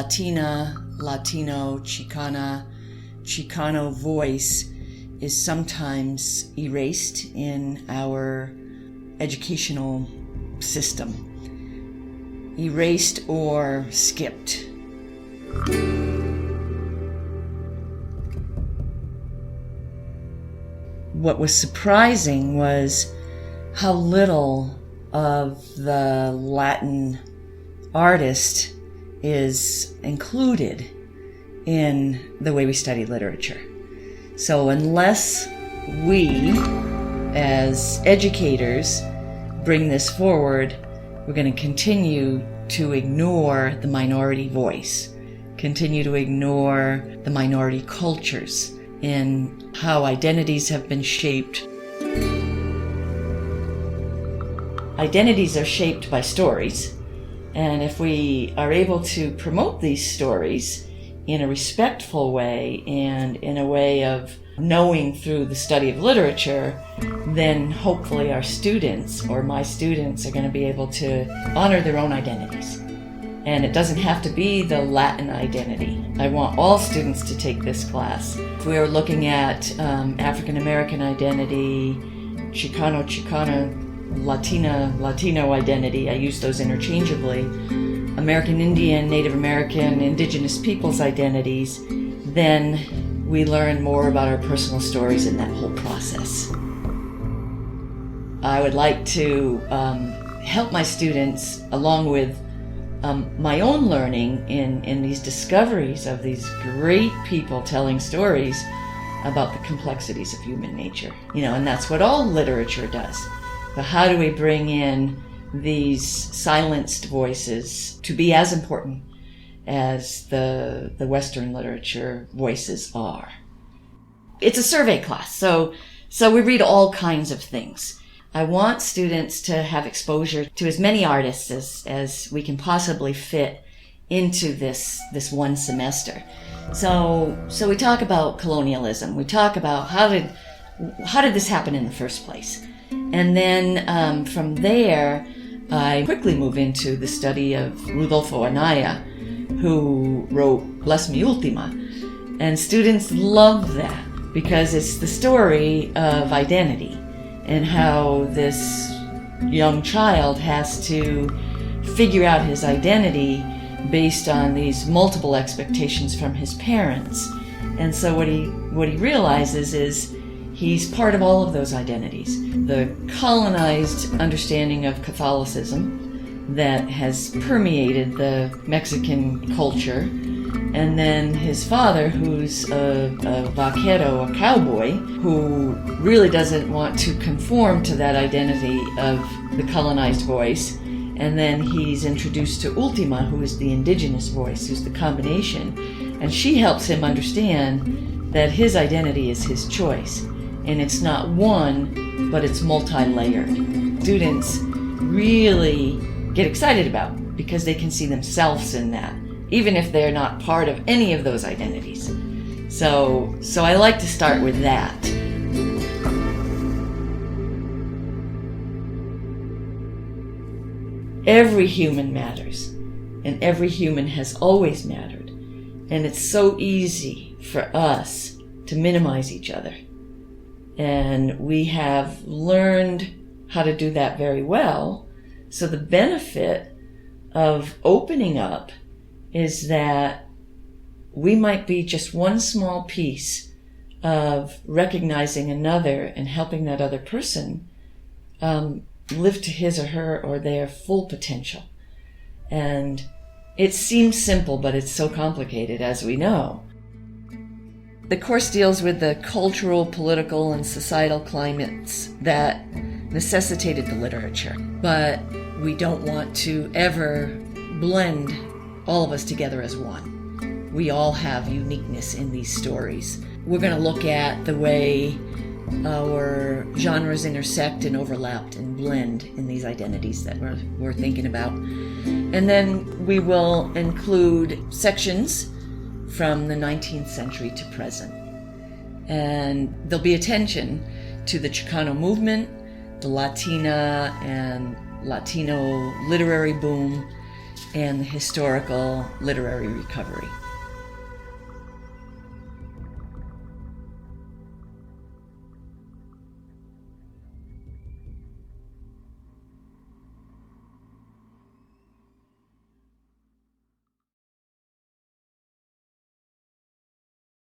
Latina, Latino, Chicana, Chicano voice is sometimes erased in our educational system. Erased or skipped. What was surprising was how little of the Latin artist is included in the way we study literature. So unless we, as educators, bring this forward, we're going to continue to ignore the minority voice, continue to ignore the minority cultures in how identities have been shaped. Identities are shaped by stories, and if we are able to promote these stories in a respectful way and in a way of knowing through the study of literature, then hopefully our students or my students are going to be able to honor their own identities. And it doesn't have to be the Latin identity. I want all students to take this class. If we are looking at African American identity, Chicano, Latino identity, I use those interchangeably, American Indian, Native American, Indigenous peoples' identities, then we learn more about our personal stories in that whole process. I would like to help my students, along with my own learning in these discoveries of these great people telling stories about the complexities of human nature. And that's what all literature does. But how do we bring in these silenced voices to be as important as the Western literature voices are? It's a survey class, so we read all kinds of things. I want students to have exposure to as many artists as we can possibly fit into this one semester. So we talk about colonialism. We talk about how did this happen in the first place? And then from there, I quickly move into the study of Rudolfo Anaya, who wrote Bless Me Ultima. And students love that because it's the story of identity and how this young child has to figure out his identity based on these multiple expectations from his parents. And so what he realizes is he's part of all of those identities. The colonized understanding of Catholicism that has permeated the Mexican culture, and then his father, who's a vaquero, a cowboy, who really doesn't want to conform to that identity of the colonized voice. And then he's introduced to Ultima, who is the indigenous voice, who's the combination. And she helps him understand that his identity is his choice. And it's not one, but it's multi-layered. Students really get excited about because they can see themselves in that, even if they're not part of any of those identities. So I like to start with that. Every human matters, and every human has always mattered. And it's so easy for us to minimize each other. And we have learned how to do that very well. So the benefit of opening up is that we might be just one small piece of recognizing another and helping that other person live to his or her or their full potential. And it seems simple, but it's so complicated, as we know. The course deals with the cultural, political, and societal climates that necessitated the literature. But we don't want to ever blend all of us together as one. We all have uniqueness in these stories. We're going to look at the way our genres intersect and overlap and blend in these identities that we're thinking about. And then we will include sections from the 19th century to present. And there'll be attention to the Chicano movement, the Latina and Latino literary boom, and historical literary recovery.